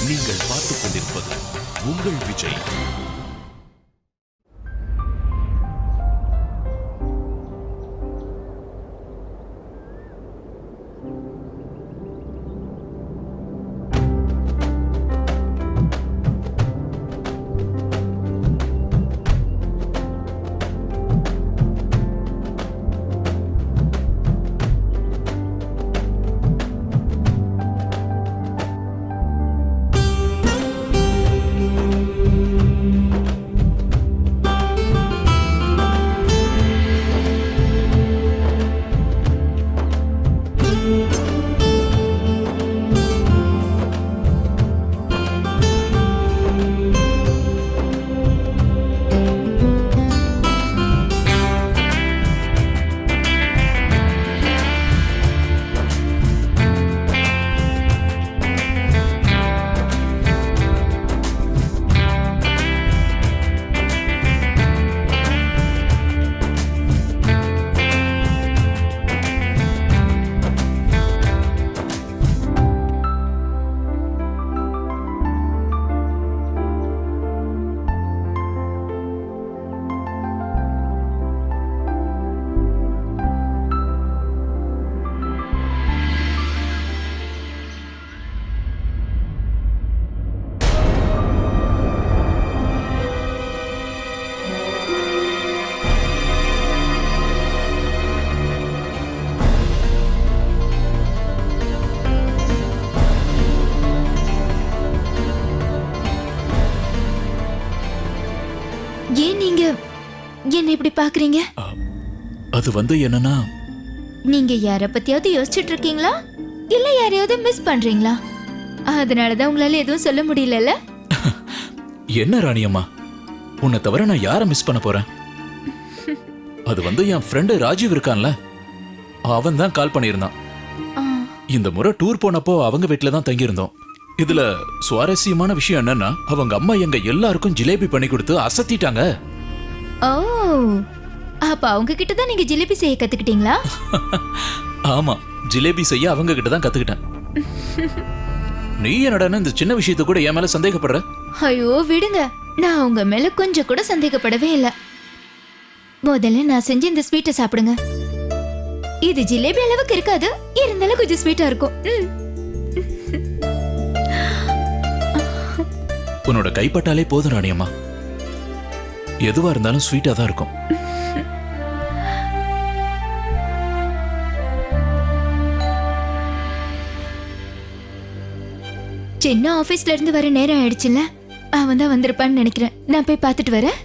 நீங்கள் பார்த்துக் கொண்டிருப்பது உங்கள் விஜய். ஏன் நீங்க என்ன இப்படி பாக்குறீங்க? அது என்னன்னா, நீங்க யார பத்தியாவது யோசிச்சுட்டு இருக்கீங்களா இல்ல யாரையாவது மிஸ் பண்றீங்களா? அதனாலதான் உங்களால எதுவும் சொல்ல முடியல. என்ன ராணியம்மா, உன்னை தவிர நான் யாரை மிஸ் பண்ண போறேன்? அது என் ஃப்ரெண்டு ராஜீவ் இருக்கான்ல, அவன் தான் கால் பண்ணியிருந்தான். இந்த முறை டூர் போனப்போ அவங்க வீட்டுல தான் தங்கியிருந்தோம். இதுல சுவாரஸ்யமான விஷயம் என்னன்னா, அவங்க அம்மா எங்க எல்லாருக்கும் ஜிலேபி பண்ணி கொடுத்து அசத்திட்டாங்க. ஓ, அப்ப அவங்க கிட்ட தான் நீங்க ஜிலேபி செய்ய கத்துக்கிட்டீங்களா? ஆமா, ஜிலேபி செய்ய அவங்க கிட்ட தான் கத்துக்கிட்டேன். நீ என்னடா இந்த சின்ன விஷயத்தை கூட என் மேல சந்தேகப்படுற? ஐயோ விடுங்க, நான் உங்க மேல கொஞ்சம் கூட சந்தேகப்படவே இல்ல. முதல்ல நான் செஞ்ச இந்த ஸ்வீட்டை சாப்பிடுங்க. இது ஜிலேபி அளவுக்கு இருக்காது, இருந்தாலும் கொஞ்சம் ஸ்வீட்டா இருக்கும். உன்னோட கைப்பட்டாலே போதும் ராணியம்மா, எதுவா இருந்தாலும் ஸ்வீட்டா தான் இருக்கும். சின்ன ஆபீஸ்ல இருந்து வர நேரம் ஆயிடுச்சுல, அவன் தான் வந்திருப்பான்னு நினைக்கிறேன். நான் போய் பார்த்துட்டு வரேன்.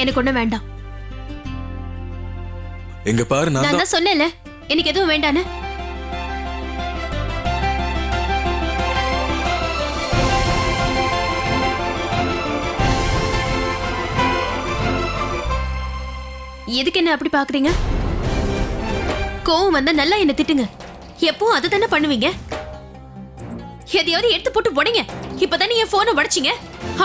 எனக்கு ஒண்ணு வேண்டாம். எங்க பாரு, நான் தான் சொன்னேன்ல எனக்கு எதுவும் வேண்டான்னு. எதுக்கு என்ன அப்படி பாக்குறீங்க? கோவம் வந்தா நல்லா என்ன திட்டுங்க. எப்பவும் அதை தானே பண்ணுவீங்க. எதையாவது எடுத்து போட்டு உடைங்க. இப்பதானே என் போனை உடைச்சிங்க,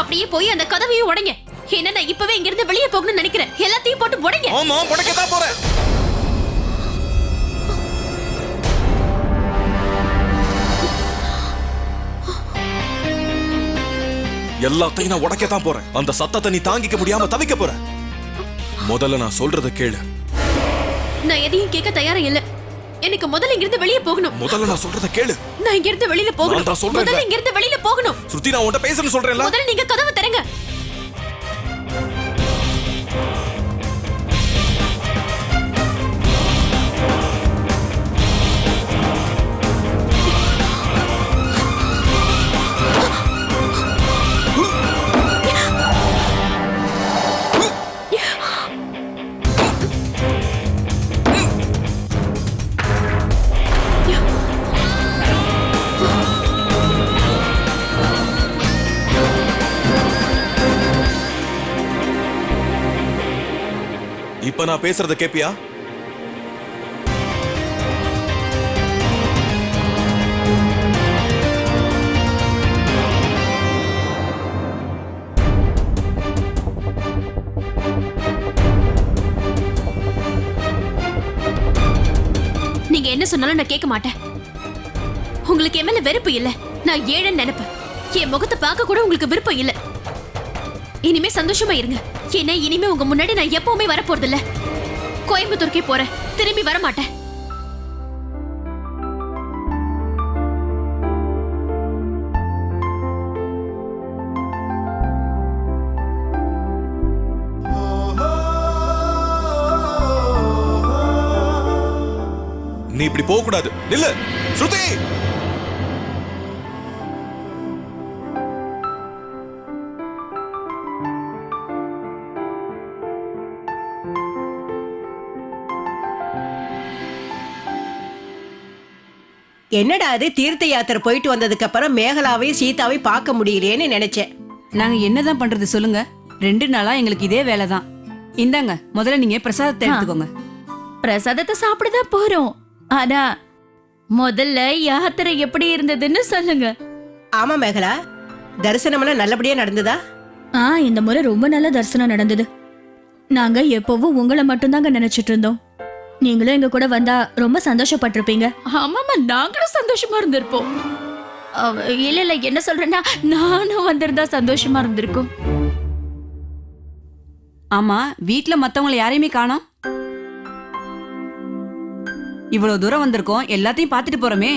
அப்படியே போய் அந்த கதவையும் உடைங்க. என்ன, நான் இப்பவே இங்க இருந்து வெளியே போகணும்னு நினைக்கிறேன். எல்லாத்தையும் போட்டு உடைங்க. ஆமா, உடைக்க தான் போறேன். எல்லாத்தையும் நான் உடைக்க தான் போறேன். அந்த சத்தத்தை நீ தாங்கிக்க முடியாம தவிக்க போற. முதல்ல நான் சொல்றத கேளு. நான் எதையும் கேட்க தயாரா இல்ல. எனக்கு முதல்ல இங்க இருந்து வெளியே போகணும். முதல்ல நான் சொல்றத கேளு. நான் இங்க இருந்து வெளியில போகணும். முதல்ல இங்க இருந்து வெளியில போகணும். ஸ்ருதி, நான் உன்கிட்ட பேசணும்னு சொல்றேன்ல. முதல்ல நீங்க கதவை தரங்க. இப்ப நான் பேசுறத கேப்பியா? நீங்க என்ன சொன்னாலும் நான் கேட்க மாட்டேன். உங்களுக்கு என் மேல வெறுப்பு இல்ல, நான் ஏழன்னு நினைப்பேன். என் முகத்தை பார்க்க கூட உங்களுக்கு விருப்பம் இல்ல. இனிமே சந்தோஷமா இருங்க. ஏன்னா இனிமே உங்க முன்னாடி நான் எப்பவுமே வரப்போறது இல்ல. கோயம்புத்தூருக்கே போறேன், திரும்பி வர மாட்டேன். நீ இப்படி போக கூடாது. நில்லு ஸ்ருதி. என்னடா அது, தீர்த்த யாத்திரை போயிட்டு வந்ததுக்கு அப்புறம் மேகலாவையும் சீதாவையும் பார்க்க முடியலையேன்னு நினைச்சேன். நாங்க என்னதான் பண்றது சொல்லுங்க? 2 நாளா எங்களுக்கு இதே வேலைதான். இந்தாங்க, முதல்ல நீங்க பிரசாதத்தை எடுத்துக்கோங்க. பிரசாதத்தை சாப்பிடதான் போறோம். ஆனா முதல்ல யாத்திரை எப்படி இருந்ததுன்னு சொல்லுங்க. ஆமா மேகலா, தரிசனமெல்லாம் நல்லபடியா நடந்ததா? இந்த முறை ரொம்ப நல்ல தரிசனம் நடந்தது. நாங்க எப்பவும் உங்களை மட்டும்தாங்க நினைச்சிட்டு இருந்தோம். நீங்களும் எங்க கூட வந்தா ரொம்ப சந்தோஷப்பட்டிருப்பீங்க. ஆமாமா, நாங்களும் சந்தோஷமா இருந்திருப்போம். இல்ல என்ன சொல்றேன்னா, நானும் வந்திருந்தா சந்தோஷமா இருந்திருக்கும். ஆமா, வீட்ல மத்தவங்களை யாரையுமே காணோம். இவ்வளவு தூரம் வந்திருக்கோம், எல்லாத்தையும் பார்த்துட்டு போறோமே.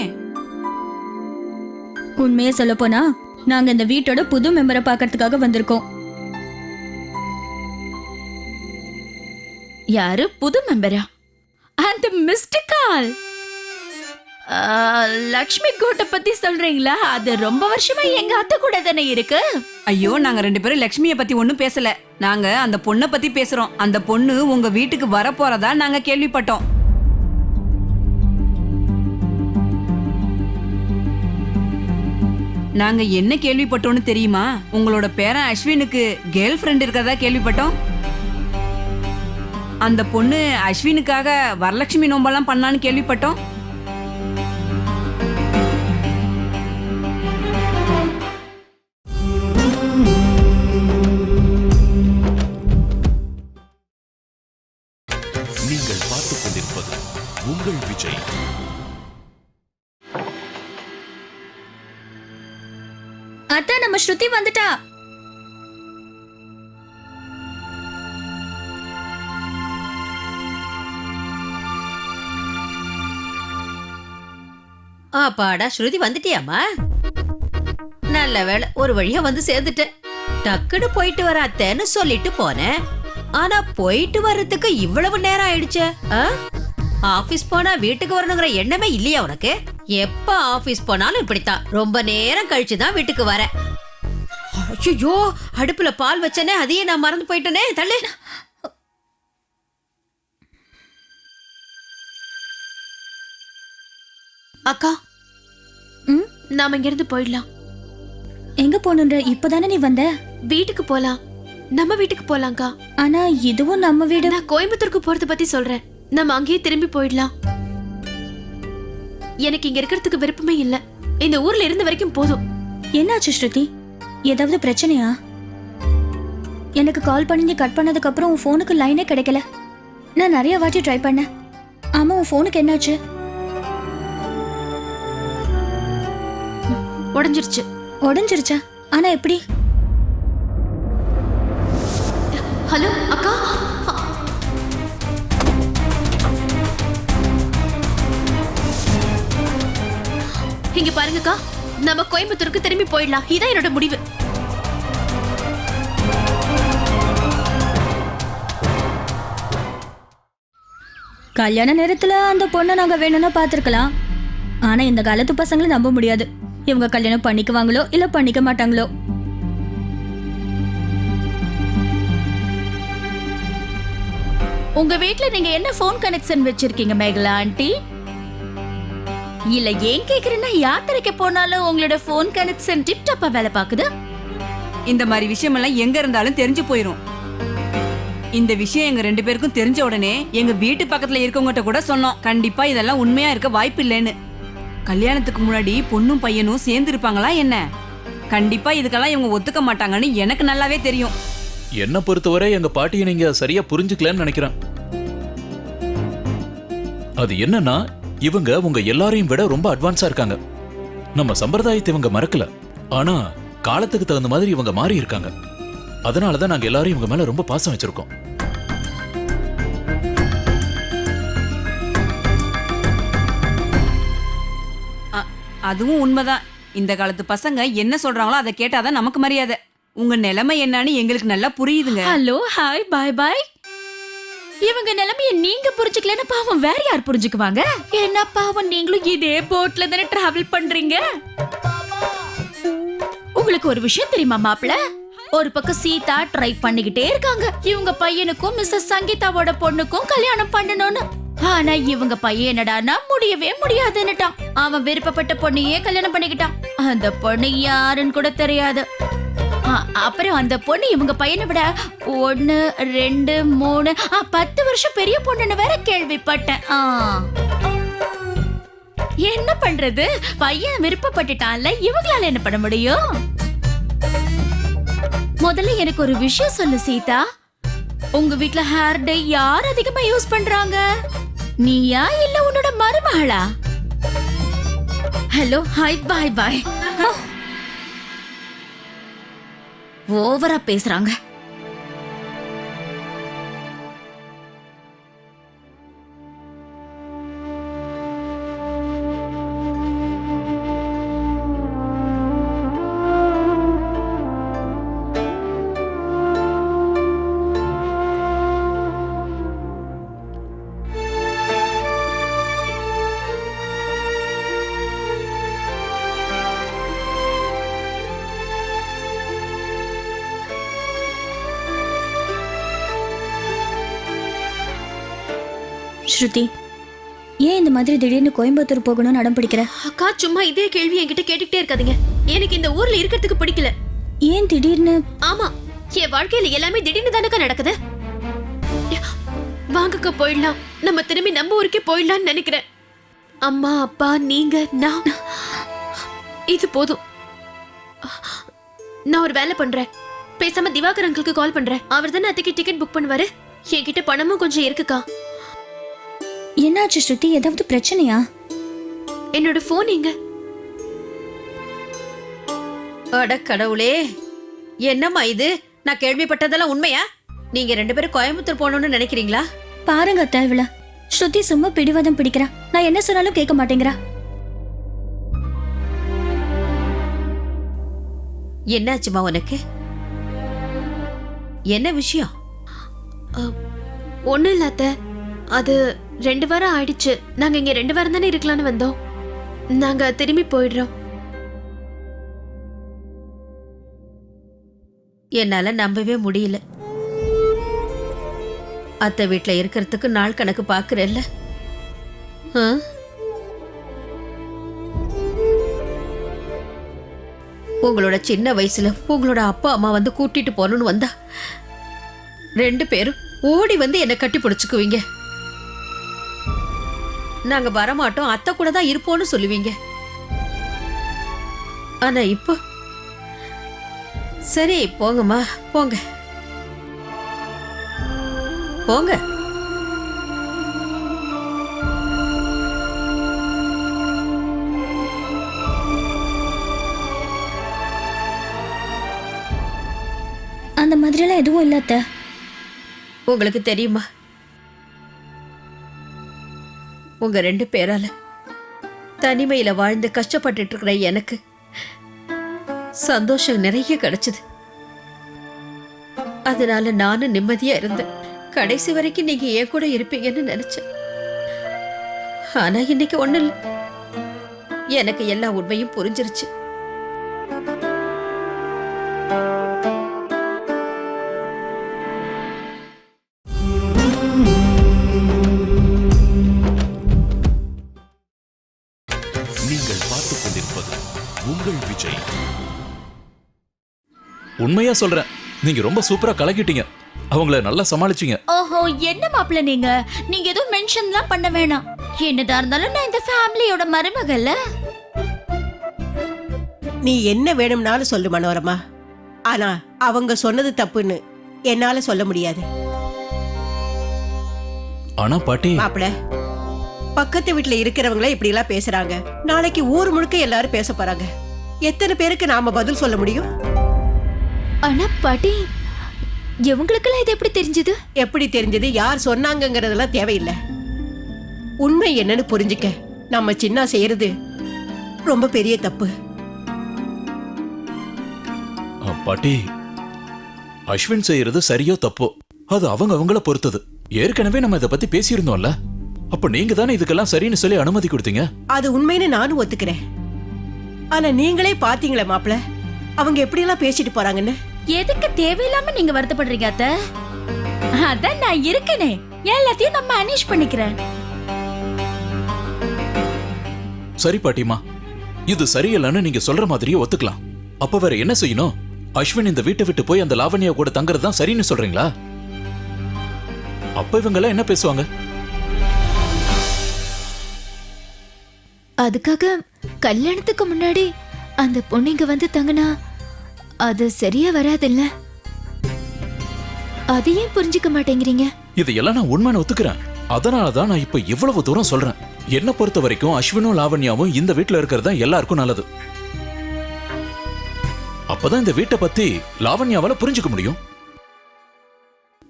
உண்மையை சொல்ல போனா நாங்க இந்த வீட்டோட புது மெம்பரை பார்க்கறதுக்காக வந்திருக்கோம். யாரு புது மெம்பரா? அந்த மிஸ்டர் கால் லக்ஷ்மி கோட்டை பத்தி சொல்றீங்களா? அது ரொம்ப வருஷமா எங்க அத்தை கூட தானே இருக்கு. ஐயோ, நாங்க 2 பேரும் லட்சுமிய பத்தி ஒண்ணும் பேசல. நாங்க அந்த பொண்ணை பத்தி பேசுறோம். அந்த பொண்ணு உங்க வீட்டுக்கு வர போறதா நாங்க கேள்விப்பட்டோம். நாங்க என்ன கேள்விப்பட்டோம்னு தெரியுமா? உங்களோட பேரன் அஸ்வினுக்கு கேர்ள் ஃப்ரெண்ட் இருக்கிறதா கேள்விப்பட்டோம். அந்த பொண்ணு அஸ்வினுக்காக வரலட்சுமி நோம்பெல்லாம் பண்ணான்னு கேள்விப்பட்டோம். நீங்கள் பார்த்துக் கொண்டிருப்பது உங்கள் விஜய். அத்தா, நம்ம ஸ்ருதி வந்துட்டா. பாடா ஸ்ருதி, வந்துட்டியாமா? நல்ல வேளை, ஒரு வழியா வந்து சேர்ந்துட்டேன். டக்குன்னு போயிட்டு வர அத்தைன்னு சொல்லிட்டு போனேன். ஆனா போயிட்டு வர்றதுக்கு இவ்வளவு நேரம் ஆயிடுச்சே. ஆபீஸ் போனா வீட்டுக்கு வரணுங்கிற எண்ணமே இல்லையா உனக்கு? எப்ப ஆபீஸ் போனாலும் இப்படித்தான், ரொம்ப நேரம் கழிச்சுதான் வீட்டுக்கு வர. ஐயோ, அடுப்புல பால் வச்சனே, அதையே நான் மறந்து போயிட்டேனே. தள்ளு. அக்கா, நாம இங்க இருந்து போயிடலாம். எங்க போகணுன்ற இப்பதானே நீ வந்த? வீட்டுக்கு போலாம், நம்ம வீட்டுக்கு போலாம்க்கா. ஆனா இதுவும் நம்ம வீடு. நான் கோயம்புத்தூருக்கு போறத பத்தி சொல்றேன். நம்ம அங்கேயே திரும்பி போயிடலாம். எனக்கு இங்க இருக்கிறதுக்கு விருப்பமே இல்ல. இந்த ஊர்ல இருந்த வரைக்கும் போதும். என்னாச்சு ஸ்ருதி? ஏதாவது பிரச்சனையா? எனக்கு கால் பண்ணி நீ கட் பண்ணதுக்கு அப்புறம் உன் போனுக்கு லைனே கிடைக்கல. நான் நிறைய வாட்டி ட்ரை பண்ணேன். ஆமா, உன் போனுக்கு என்னாச்சு? உடைஞ்சிருச்சு. உடைஞ்சிருச்சா? ஆனா எப்படி? ஹலோ அக்கா, இங்க பாருங்கக்கா, நம்ம கோயம்புத்தூருக்கு திரும்பி போயிடலாம். இதான் என்னோட முடிவு. கல்யாண நேரத்துல அந்த பொண்ணை நாங்க வேணும்னா பாத்துருக்கலாம். ஆனா இந்த காலத்து பசங்களை நம்ப முடியாது. இவங்க கல்யாணம் பண்ணிக்குவாங்களோ இல்ல பண்ணிக்க மாட்டாங்களோ. உங்க வீட்ல நீங்க என்ன போன் கனெக்ஷன் வச்சிருக்கீங்க மேகலா ஆண்டி? இல்ல ஏன் கேக்குறேன்னா, யாத்திரைக்கு போனாலும் உங்களோட போன் கனெக்ஷன் டிப் டாப்பா வேலை பாக்குது. இந்த மாதிரி விஷயம் எல்லாம் எங்க இருந்தாலும் தெரிஞ்சு போயிரும். இந்த விஷயம் எங்க 2 பேருக்கும் தெரிஞ்ச உடனே எங்க வீட்டு பக்கத்துல இருக்கவங்ககிட்ட கூட சொன்னோம், கண்டிப்பா இதெல்லாம் உண்மையா இருக்க வாய்ப்பு இல்லைன்னு. கல்யாணத்துக்கு முன்னாடி பொண்ணும் பையனும் சேர்ந்து இருப்பாங்களா என்ன? கண்டிப்பா இதுக்கெல்லாம் இவங்க ஒத்துக்க மாட்டாங்கன்னு எனக்கு நல்லாவே தெரியும். என்ன பொறுத்தவரை எங்க பாட்டியை நீங்க சரியா புரிஞ்சுக்கலன்னு நினைக்கிறேன். அது என்னன்னா, இவங்க உங்க எல்லாரையும் விட ரொம்ப அட்வான்ஸா இருக்காங்க. நம்ம சம்பிரதாயத்தை இவங்க மறக்கல, ஆனா காலத்துக்கு தகுந்த மாதிரி இவங்க மாறி இருக்காங்க. அதனாலதான் நாங்க எல்லாரும் இவங்க மேல ரொம்ப பாசம் வச்சிருக்கோம். அதுவும் உண்மைதான். இந்த காலத்து பசங்க என்ன சொல்றாங்களோ அதை கேட்டாதான் நமக்கு மரியாதை. உங்க நிலைமை என்னன்னு எங்களுக்கு நல்லா புரியுதுங்க. ஹலோ, ஹாய், பாய் பாய். இவங்க நிலைமைய நீங்க புரிஞ்சுக்கலன்னு பாவம் வேற யார் புரிஞ்சுக்குவாங்க? என்ன பாவம், நீங்களும் இதே போட்ல தானே டிராவல் பண்றீங்க. உங்களுக்கு ஒரு விஷயம் தெரியுமா மாப்பிள்ள? ஒரு பக்கம் சீதா ட்ரை பண்ணிக்கிட்டே இருக்காங்க இவங்க பையனுக்கும் மிஸ்ஸஸ் சங்கீதாவோட பொண்ணுக்கும் கல்யாணம் பண்ணணும்னு. ஆனா இவங்க பையன் என்னடான்னா முடியவே முடியாதுன்னுட்டான். அவன் விருப்பப்பட்ட பொண்ணையே கல்யாணம் பண்ணிக்கிட்டான். அந்த பொண்ணு யாருன்னு கூட தெரியாது. அப்புறம் அந்த பொண்ணு இவங்க பையனை விட 1, 2, 3, 10 வருஷம் பெரிய பொண்ணுன்னு வேற கேள்விப்பட்டேன். என்ன பண்றது, பையன் விருப்பப்பட்டுட்டான்ல, இவங்களால என்ன பண்ண முடியும்? முதல்ல எனக்கு ஒரு விஷயம் சொல்லு சீதா, உங்க வீட்ல ஹேர் டை யார் அதிகமா யூஸ் பண்றாங்க? நீயா இல்ல உன்னோட மருமகளா? ஹலோ, ஹாய், பாய் பாய். ஓவரா பேசுறாங்க. ஸ்ருதி, ஏன் இந்த மாதிரி திடீர்னு கோயம்புத்தூர் போகணும்னு அடம் பிடிக்கிற? அக்கா, சும்மா இதே கேள்வி என்கிட்ட கேட்டுக்கிட்டே இருக்காதீங்க. எனக்கு இந்த ஊர்ல இருக்கிறதுக்கு பிடிக்கல. ஏன் திடீர்னு? ஆமா, என் வாழ்க்கையில எல்லாமே திடீர்னு தானக்கா நடக்குது. வாங்கக்கா போயிடலாம். நம்ம திரும்பி நம்ம ஊருக்கே போயிடலாம்னு நினைக்கிறேன். அம்மா, அப்பா, நீங்க, நான், இது போதும். நான் ஒரு வேலை பண்றேன். பேசாம திவாகர் அங்கிளுக்கு கால் பண்றேன். அவர் தானே அத்தைக்கு டிக்கெட் புக் பண்ணுவாரு. என்கிட்ட பணமும் கொஞ்சம் இருக்குக்கா. என்னாச்சு ஸ்ருதி, ஏதாவது பிரச்சனையா? என்னோட போன் எங்க? அட கடவுளே, என்னம்மா இது? நான் கேள்விப்பட்டதெல்லாம் உண்மையா? நீங்க 2 பேரும் கோயம்புத்தூர் போகணும்னு நினைக்கிறீங்களா? பாருங்க தேவல, ஸ்ருதி சும்மா பிடிவாதம் பிடிக்கிறா. நான் என்ன சொன்னாலும் கேட்க மாட்டேங்கிறா. என்னாச்சுமா உனக்கு? என்ன விஷயம்? ஒண்ணும் இல்ல அத்தை. அது 2 வாரம் ஆயிடுச்சு. நாங்க இங்க 2 வாரம் தானே இருக்கலாம்னு வந்தோம். நாங்க திரும்பி போயிடுறோம். என்னால நம்பவே முடியல. அத்தை வீட்டுல இருக்கிறதுக்கு நாள் கணக்கு பாக்குறல்ல. உங்களோட சின்ன வயசுல உங்களோட அப்பா அம்மா வந்து கூட்டிட்டு போகணும்னு வந்தா 2 பேரும் ஓடி வந்து என்ன கட்டி பிடிச்சுக்குவீங்க. நாங்க வரமாட்டோம், அத்தை கூட தான் இருப்போம்னு சொல்லுவீங்க. ஆனா இப்போ சரி, போங்கம்மா, போங்க போங்க. அந்த மாதிரிலாம் எதுவும் இல்ல அத்தை. உங்களுக்கு தெரியுமா, உங்க 2 பேரால தனிமையில வாழ்ந்து கஷ்டப்பட்டுட்டு இருக்கிற எனக்கு சந்தோஷம் நிறைய கிடைச்சது. அதனால நானும் நிம்மதியா இருந்தேன். கடைசி வரைக்கும் நீங்க ஏன் கூட இருப்பீங்கன்னு நினைச்சேன். ஆனா இன்னைக்கு ஒண்ணு இல்ல, எனக்கு எல்லா உண்மையும் புரிஞ்சிருச்சு. நீங்கள் பார்த்துக் கொண்டிருப்பது உங்கள் விஜய். உண்மையா சொல்றேன், நீங்க ரொம்ப சூப்பரா கலக்கிட்டீங்க. அவங்கள நல்லா சமாளிச்சீங்க. ஓஹோ, என்ன மாப்பிள்ள நீங்க நீங்க எதுவும் மென்ஷன்லாம் பண்ண வேணாம். என்னதா இருந்தாலும் நான் இந்த ஃபேமிலியோட மருமகள்ல. நீ என்ன வேணும்னாலும் சொல்லு மனோரமா. ஆனா அவங்க சொன்னது தப்புன்னு என்னால சொல்ல முடியாது. ஆனா பாட்டி, மாப்பிள, பக்கத்து வீட்டுல இருக்கிறவங்களே இப்படி எல்லாம் பேசுறாங்க. நாளைக்கு ஊர் முழுக்க எல்லாரும் பேச போறாங்க. எத்தனை பேருக்கு நாம பதில் சொல்ல முடியும்? ஆனா பாட்டி, இவங்களுக்கெல்லாம் இது எப்படி தெரிஞ்சது? எப்படி தெரிஞ்சது, யார் சொன்னாங்கங்கறதெல்லாம் தேவையில்லை. உண்மை என்னன்னு புரிஞ்சுக்க. நம்ம சின்ன செய்யறது ரொம்ப பெரிய தப்பு. பாட்டி, அஸ்வின் செய்யறது சரியோ தப்போ அது அவங்கள பொறுத்தது. ஏற்கனவே நம்ம இத பத்தி பேசியிருந்தோம்ல. அப்ப நீங்க தானே இதுக்கெல்லாம் சரின்னு சொல்லி அனுமதி கொடுத்தீங்க. அது உண்மைன்னு நானும் ஒத்துக்கிறேன். ஆனா நீங்களே பாத்தீங்களா மாப்பிள, அவங்க எப்படி எல்லாம் பேசிட்டு போறாங்கன்னு. எதுக்கு தேவையில்லாம நீங்க வருத்தப்படுறீங்க அத்தை? அதான் நான் இருக்கேனே, எல்லாத்தையும் நான் மேனேஜ் பண்ணிக்கிறேன். சரி பாட்டிமா, இது சரியில்லைன்னு நீங்க சொல்ற மாதிரியே ஒத்துக்கலாம். அப்ப வேற என்ன செய்யணும்? அஸ்வின் இந்த வீட்டை விட்டு போய் அந்த லாவண்யா கூட தங்குறது தான் சரின்னு சொல்றீங்களா? அப்ப இவங்க எல்லாம் என்ன பேசுவாங்க? அதுக்காக கல்யாணத்துக்கு முன்னாடி அந்த பொண்ணு இங்க வந்து தங்கினா அது சரியா வராதுல்ல. அதையும் புரிஞ்சுக்க மாட்டேங்கிறீங்க. இதையெல்லாம் நான் உண்மைன்னு ஒத்துக்கிறேன். அதனாலதான் நான் இப்ப இவ்வளவு தூரம் சொல்றேன். என்ன பொறுத்த வரைக்கும் அஸ்வினும் லாவண்யாவும் இந்த வீட்டுல இருக்கிறது தான் எல்லாருக்கும் நல்லது. அப்பதான் இந்த வீட்டை பத்தி லாவண்யாவால புரிஞ்சுக்க முடியும்.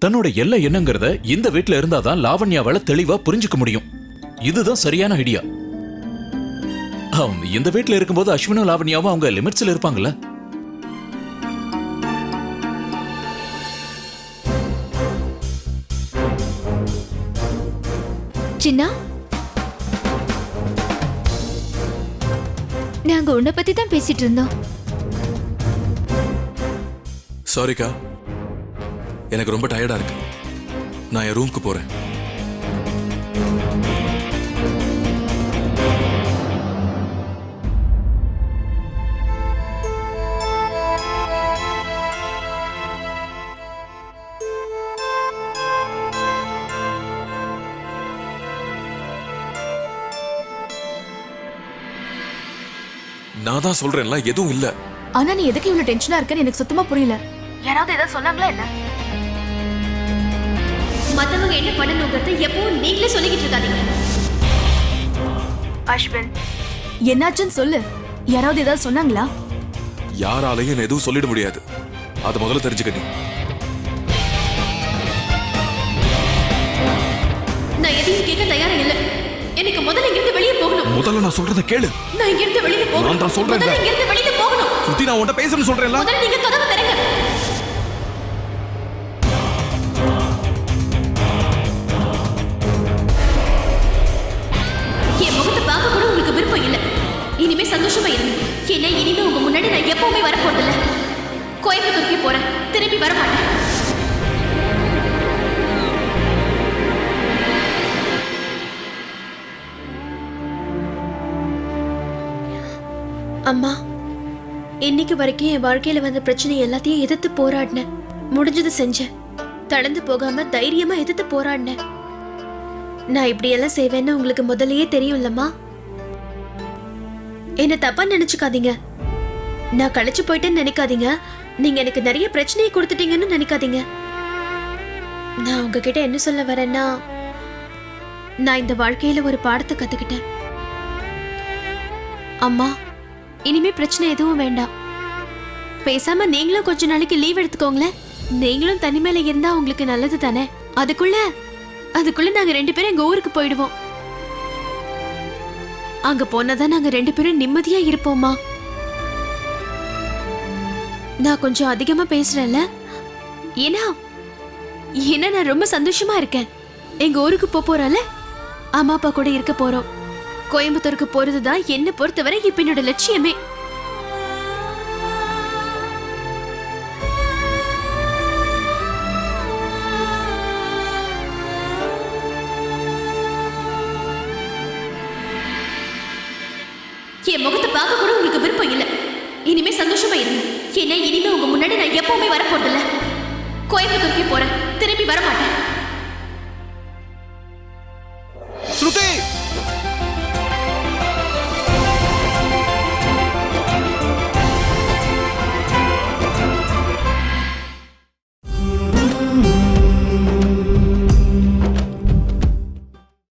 தன்னோட எல்லை என்னங்கிறத இந்த வீட்டுல இருந்தாதான் லாவண்யாவால தெளிவா புரிஞ்சுக்க முடியும். இதுதான் சரியான ஐடியா. இந்த வீட்டுல இருக்கும்போது அஸ்வினும் லாவண்யாவும் அவங்க லிமிட்ஸ்ல இருப்பாங்கல்ல. சின்னா, நாங்க உன்னை பத்தி தான் பேசிட்டு இருந்தோம். சாரிக்கா, எனக்கு ரொம்ப டயர்டா இருக்கு. நான் என் ரூமுக்கு போறேன். நான் தான் சொல்றேன்ல, எதுவும் இல்ல. ஆனா நீ எதுக்கு இவ்வளவு டென்ஷனா இருக்கன்னு எனக்கு சுத்தமா புரியல. யாராவது ஏதாவது சொன்னாங்களா என்ன? மத்தவங்க என்ன பண்ணணுங்கிறத எப்பவும் நீங்களே சொல்லிக்கிட்டு இருக்காதீங்க. அஸ்வின், என்னாச்சுன்னு சொல்லு. யாராவது ஏதாவது சொன்னாங்களா? யாராலையும் எதுவும் சொல்லிட முடியாது. அதை முதல்ல தெரிஞ்சுக்க நீ. நான் எதையும் கேட்க தயாரா இல்ல. எனக்கு முதல்ல இங்கிருந்து வெளியே போகணும். முதல்ல நான் சொல்றத கேளு. நான் இங்கிருந்து வெளியே போகணும். நான் தான் சொல்றேன். முதல்ல இங்கிருந்து வெளியே போகணும். சுத்தி நான் உன்கிட்ட பேசணும்னு சொல்றேன்ல. முதல்ல நீங்க கதவை திறங்க. என் முகத்தை பார்க்க கூட உங்களுக்கு விருப்பம் இல்ல. இனிமே சந்தோஷமா இருங்க. ஏன்னா இனிமே உங்க முன்னாடி நான் எப்பவுமே வர போறதில்ல. கோயம்புத்தூருக்கு போறேன், திரும்பி வர மாட்டேன். அம்மா, இன்னைக்கு வரைக்கும் என் வாழ்க்கையில வந்த பிரச்சனை எல்லாத்தையும் எதிர்த்து போராடினேன். முடிஞ்சது செஞ்சேன். தளர்ந்து போகாம தைரியமா எதிர்த்து போராடினேன். நான் இப்படி எல்லாம் செய்வேன்னு உங்களுக்கு முதல்லயே தெரியும்லம்மா. என்ன தப்பா நினைச்சுக்காதீங்க. நான் கழிச்சு போயிட்டேன்னு நினைக்காதீங்க. நீங்க எனக்கு நிறைய பிரச்சனையை கொடுத்துட்டீங்கன்னு நினைக்காதீங்க. நான் உங்ககிட்ட என்ன சொல்ல வரேன்னா, நான் இந்த வாழ்க்கையில ஒரு பாடத்தை கத்துக்கிட்டேன். அம்மா, இனிமே பிரச்சனை எதுவும் வேண்டாம். பேசாம நீங்களும் கொஞ்ச நாளைக்கு லீவ் எடுத்துக்கோங்களேன். நீங்களும் தனிமையில இருந்தா உங்களுக்கு நல்லது தானே. அதுக்குள்ள நாங்க 2 பேரும் எங்க ஊருக்கு போயிடுவோம். அங்க போனாதான் நாங்க 2 பேரும் நிம்மதியா இருப்போம்மா. நான் கொஞ்சம் அதிகமா பேசுறேன்ல. ஏன்னா நான் ரொம்ப சந்தோஷமா இருக்கேன். எங்க ஊருக்கு போறோம்ல, அம்மா அப்பா கூட இருக்க போறோம். கோயம்புத்தூருக்கு போறதுதான் என்ன பொறுத்தவரை இப்ப என்னோட லட்சியமே. என் முகத்தை பார்க்க கூட உங்களுக்கு விருப்பம் இல்ல. இனிமே சந்தோஷமா இருங்க. ஏன்னா இனிமே உங்க முன்னாடி நான் எப்பவுமே வர போறதில்ல. கோயம்புத்தூருக்கே போறேன், திரும்பி வர மாட்டேன்.